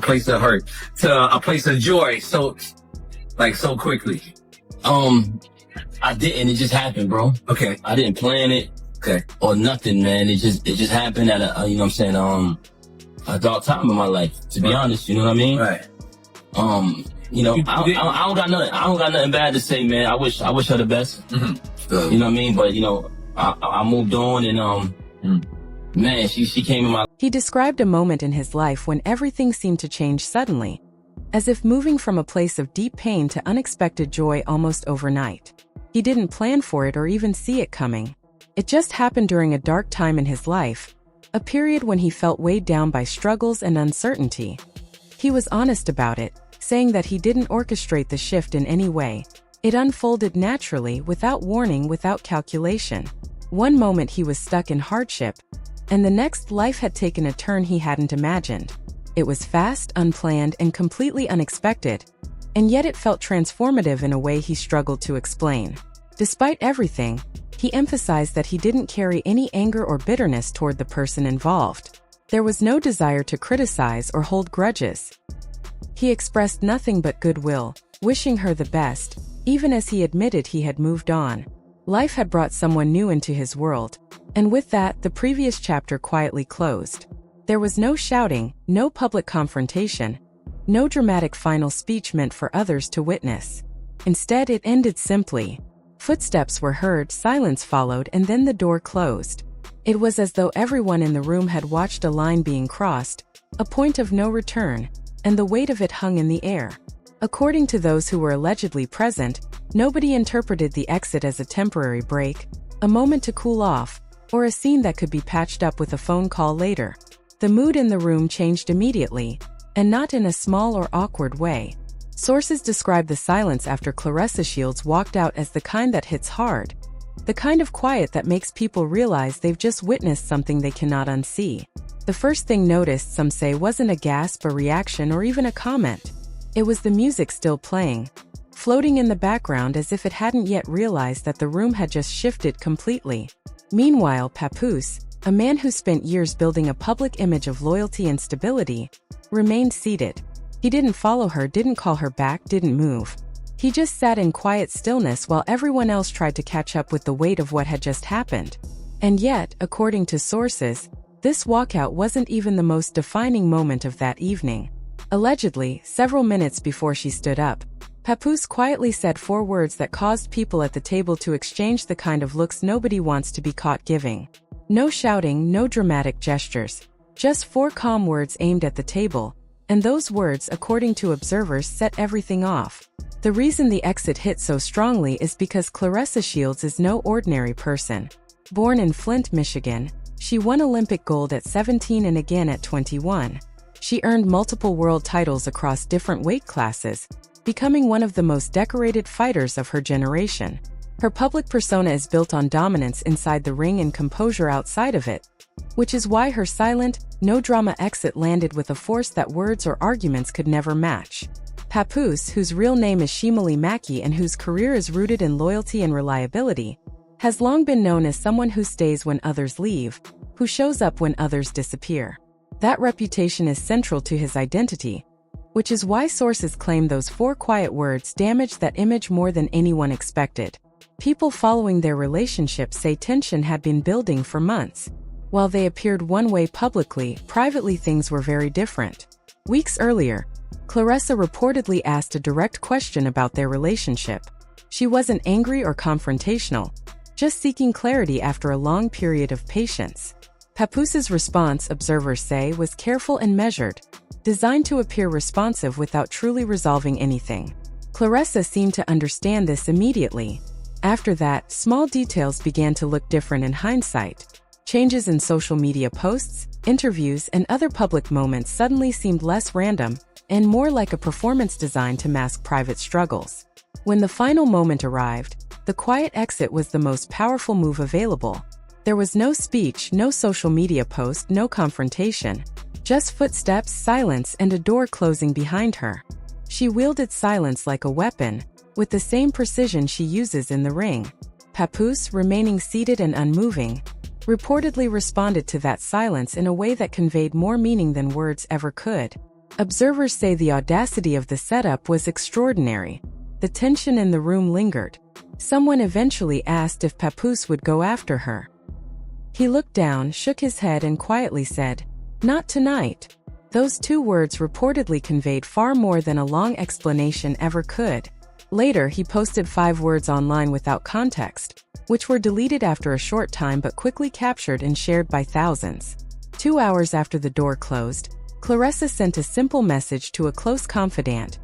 place of hurt to a place of joy so quickly? I didn't. It just happened, bro. Okay. I didn't plan it. Okay. Or nothing, man. It just happened at a you know what I'm saying, a dark time in my life, to be honest, you know what I mean? Right. You know, I don't got nothing bad to say, man. I wish her the best. Mm-hmm. You know what I mean? But you know, I moved on and man, she came in my. He described a moment in his life when everything seemed to change suddenly, as if moving from a place of deep pain to unexpected joy almost overnight. He didn't plan for it or even see it coming. It just happened during a dark time in his life, a period when he felt weighed down by struggles and uncertainty. He was honest about it, saying that he didn't orchestrate the shift in any way. It unfolded naturally, without warning, without calculation. One moment he was stuck in hardship, and the next life had taken a turn he hadn't imagined. It was fast, unplanned, and completely unexpected, and yet it felt transformative in a way he struggled to explain. Despite everything, he emphasized that he didn't carry any anger or bitterness toward the person involved. There was no desire to criticize or hold grudges. He expressed nothing but goodwill, wishing her the best, even as he admitted he had moved on. Life had brought someone new into his world, and with that, the previous chapter quietly closed. There was no shouting, no public confrontation, no dramatic final speech meant for others to witness. Instead, it ended simply. Footsteps were heard, silence followed, and then the door closed. It was as though everyone in the room had watched a line being crossed, a point of no return, and the weight of it hung in the air. According to those who were allegedly present, nobody interpreted the exit as a temporary break, a moment to cool off, or a scene that could be patched up with a phone call later. The mood in the room changed immediately, and not in a small or awkward way. Sources describe the silence after Claressa Shields walked out as the kind that hits hard, the kind of quiet that makes people realize they've just witnessed something they cannot unsee. The first thing noticed, some say, wasn't a gasp, a reaction, or even a comment. It was the music still playing, floating in the background as if it hadn't yet realized that the room had just shifted completely. Meanwhile, Papoose, a man who spent years building a public image of loyalty and stability, remained seated. He didn't follow her, didn't call her back, didn't move. He just sat in quiet stillness while everyone else tried to catch up with the weight of what had just happened. And yet, according to sources, this walkout wasn't even the most defining moment of that evening. Allegedly, several minutes before she stood up, Papoose quietly said 4 words that caused people at the table to exchange the kind of looks nobody wants to be caught giving. No shouting, no dramatic gestures. Just 4 calm words aimed at the table. And those words, according to observers, set everything off. The reason the exit hit so strongly is because Claressa Shields is no ordinary person. Born in Flint, Michigan, she won Olympic gold at 17 and again at 21. She earned multiple world titles across different weight classes, becoming one of the most decorated fighters of her generation. Her public persona is built on dominance inside the ring and composure outside of it, which is why her silent, no-drama exit landed with a force that words or arguments could never match. Papoose, whose real name is Shimali Maki and whose career is rooted in loyalty and reliability, has long been known as someone who stays when others leave, who shows up when others disappear. That reputation is central to his identity, which is why sources claim those 4 quiet words damaged that image more than anyone expected. People following their relationship say tension had been building for months. While they appeared one way publicly, privately things were very different. Weeks earlier, Claressa reportedly asked a direct question about their relationship. She wasn't angry or confrontational, just seeking clarity after a long period of patience. Papoose's response, observers say, was careful and measured, designed to appear responsive without truly resolving anything. Claressa seemed to understand this immediately. After that, small details began to look different in hindsight. Changes in social media posts, interviews, and other public moments suddenly seemed less random and more like a performance designed to mask private struggles. When the final moment arrived, the quiet exit was the most powerful move available. There was no speech, no social media post, no confrontation. Just footsteps, silence, and a door closing behind her. She wielded silence like a weapon, with the same precision she uses in the ring. Papoose, remaining seated and unmoving, reportedly responded to that silence in a way that conveyed more meaning than words ever could. Observers say the audacity of the setup was extraordinary. The tension in the room lingered. Someone eventually asked if Papoose would go after her. He looked down, shook his head and quietly said, "Not tonight." Those two words reportedly conveyed far more than a long explanation ever could. Later, he posted 5 words online without context, which were deleted after a short time but quickly captured and shared by thousands. 2 hours after the door closed, Claressa sent a simple message to a close confidant.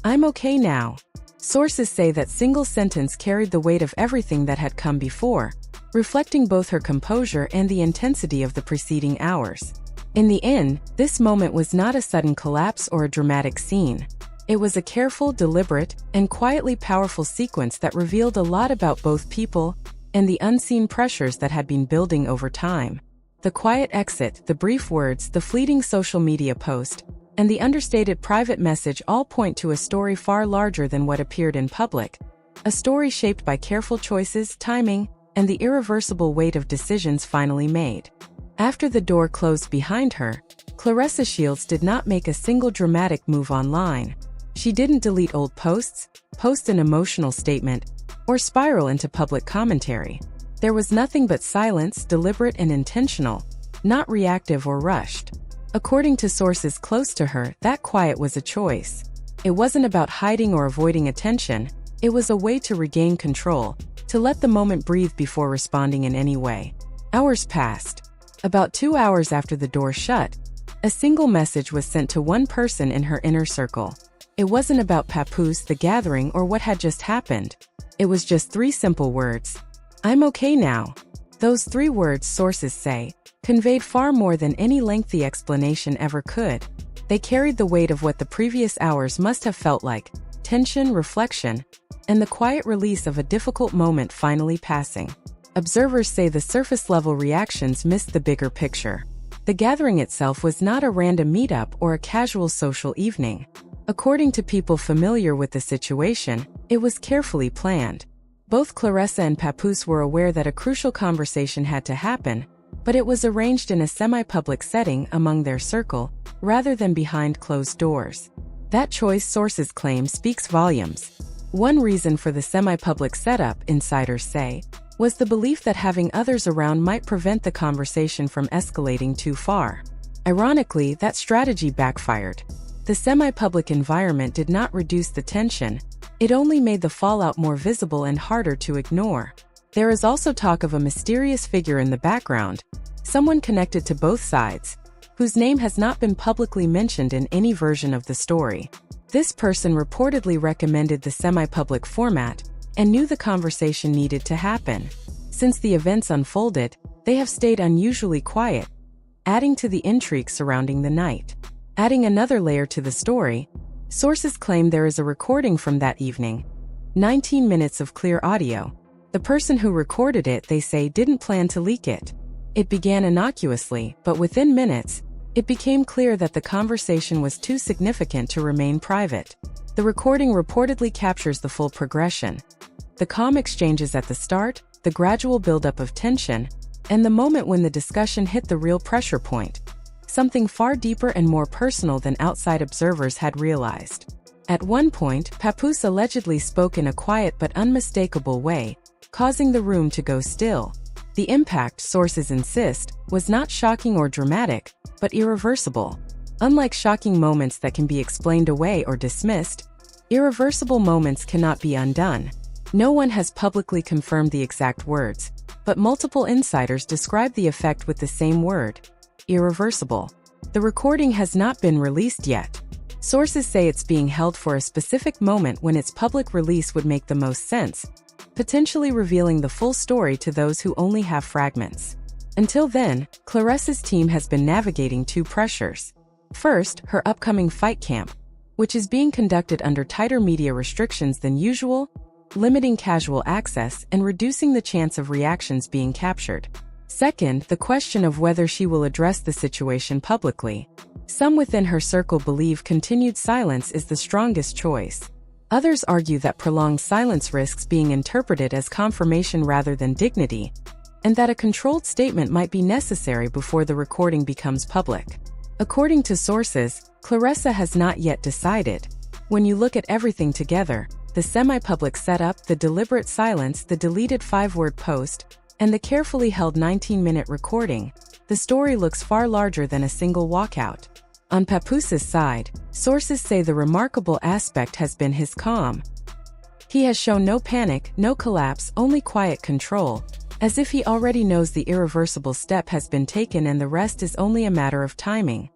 "I'm okay now." Sources say that single sentence carried the weight of everything that had come before, reflecting both her composure and the intensity of the preceding hours. In the end, this moment was not a sudden collapse or a dramatic scene. It was a careful, deliberate, and quietly powerful sequence that revealed a lot about both people and the unseen pressures that had been building over time. The quiet exit, the brief words, the fleeting social media post, and the understated private message all point to a story far larger than what appeared in public. A story shaped by careful choices, timing, and the irreversible weight of decisions finally made. After the door closed behind her, Claressa Shields did not make a single dramatic move online. She didn't delete old posts, post an emotional statement, or spiral into public commentary. There was nothing but silence, deliberate and intentional, not reactive or rushed. According to sources close to her, that quiet was a choice. It wasn't about hiding or avoiding attention, it was a way to regain control, to let the moment breathe before responding in any way. Hours passed. About 2 hours after the door shut, a single message was sent to one person in her inner circle. It wasn't about Papoose, the gathering, or what had just happened. It was just 3 simple words. "I'm okay now." Those 3 words, sources say, conveyed far more than any lengthy explanation ever could. They carried the weight of what the previous hours must have felt like: tension, reflection, and the quiet release of a difficult moment finally passing. Observers say the surface-level reactions missed the bigger picture. The gathering itself was not a random meetup or a casual social evening. According to people familiar with the situation, it was carefully planned. Both Claressa and Papoose were aware that a crucial conversation had to happen, but it was arranged in a semi-public setting among their circle, rather than behind closed doors. That choice, sources claim, speaks volumes. One reason for the semi-public setup, insiders say, was the belief that having others around might prevent the conversation from escalating too far. Ironically, that strategy backfired. The semi-public environment did not reduce the tension, it only made the fallout more visible and harder to ignore. There is also talk of a mysterious figure in the background, someone connected to both sides, whose name has not been publicly mentioned in any version of the story. This person reportedly recommended the semi-public format and knew the conversation needed to happen. Since the events unfolded, they have stayed unusually quiet, adding to the intrigue surrounding the night. Adding another layer to the story, sources claim there is a recording from that evening. 19 minutes of clear audio. The person who recorded it, they say, didn't plan to leak it. It began innocuously, but within minutes, it became clear that the conversation was too significant to remain private. The recording reportedly captures the full progression: the calm exchanges at the start, the gradual buildup of tension, and the moment when the discussion hit the real pressure point. Something far deeper and more personal than outside observers had realized. At one point, Papoose allegedly spoke in a quiet but unmistakable way, causing the room to go still. The impact, sources insist, was not shocking or dramatic, but irreversible. Unlike shocking moments that can be explained away or dismissed, irreversible moments cannot be undone. No one has publicly confirmed the exact words, but multiple insiders describe the effect with the same word: irreversible. The recording has not been released yet. Sources say it's being held for a specific moment when its public release would make the most sense, potentially revealing the full story to those who only have fragments. Until then, Claressa's team has been navigating 2 pressures. First, her upcoming fight camp, which is being conducted under tighter media restrictions than usual, limiting casual access and reducing the chance of reactions being captured. Second, the question of whether she will address the situation publicly. Some within her circle believe continued silence is the strongest choice. Others argue that prolonged silence risks being interpreted as confirmation rather than dignity, and that a controlled statement might be necessary before the recording becomes public. According to sources, Claressa has not yet decided. When you look at everything together, the semi-public setup, the deliberate silence, the deleted 5-word post, and the carefully held 19-minute recording, the story looks far larger than a single walkout. On Papoose's side, sources say the remarkable aspect has been his calm. He has shown no panic, no collapse, only quiet control, as if he already knows the irreversible step has been taken and the rest is only a matter of timing.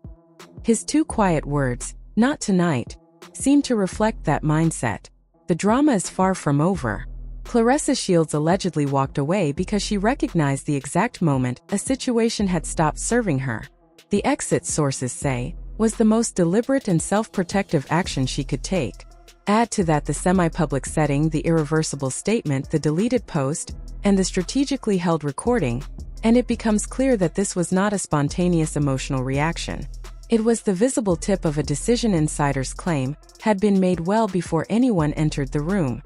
His 2 quiet words, "Not tonight," seem to reflect that mindset. The drama is far from over. Claressa Shields allegedly walked away because she recognized the exact moment a situation had stopped serving her. The exit, sources say, was the most deliberate and self-protective action she could take. Add to that the semi-public setting, the irreversible statement, the deleted post, and the strategically held recording, and it becomes clear that this was not a spontaneous emotional reaction. It was the visible tip of a decision insider's claim had been made well before anyone entered the room.